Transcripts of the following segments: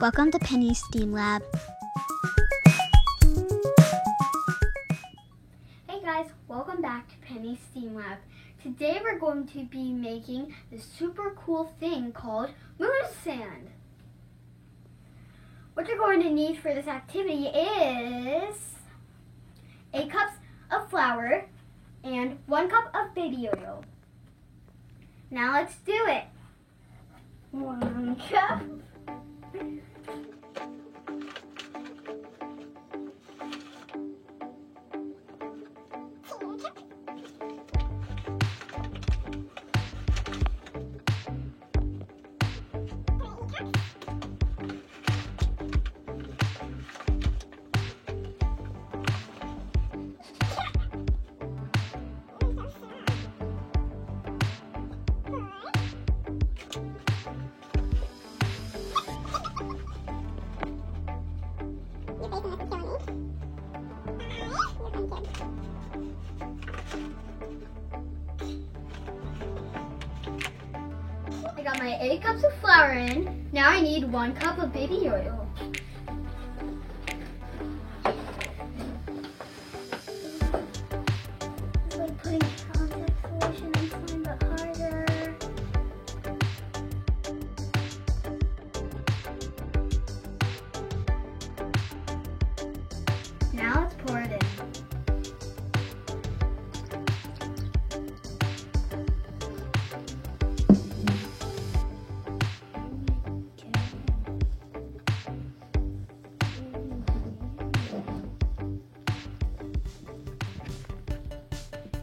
Welcome to Penny's STEAM Lab. Hey guys, welcome back to Penny's STEAM Lab. Today we're going to be making this super cool thing called moose sand. What you're going to need for this activity is 8 cups of flour and 1 cup of baby oil. Now let's do it. 1 cup. I got my 8 cups of flour in. Now I need 1 cup of baby oil. It's like putting contact solution in slime, but harder. Now let's pour it in.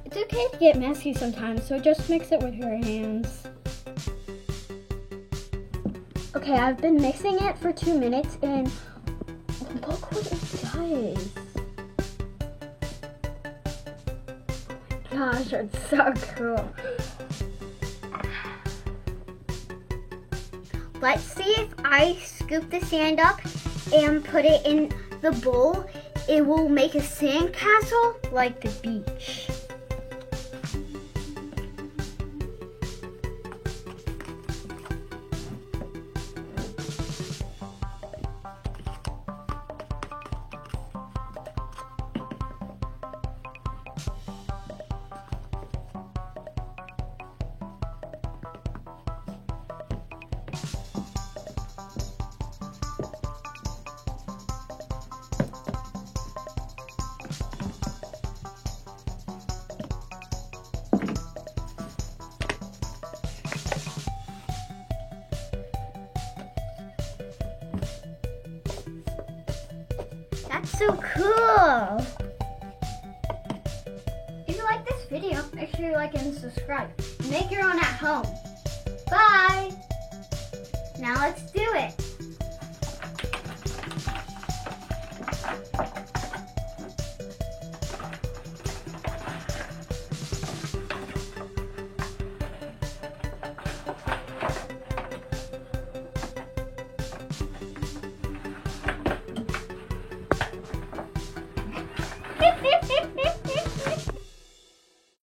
It's okay to get messy sometimes, so just mix it with your hands. Okay, I've been mixing it for 2 minutes and look what it does. Oh my gosh, it's so cool. Let's see if I scoop the sand up and put it in the bowl. It will make a sand castle like the beach. That's so cool! If you like this video, make sure you like and subscribe. Make your own at home. Bye! Now let's do it!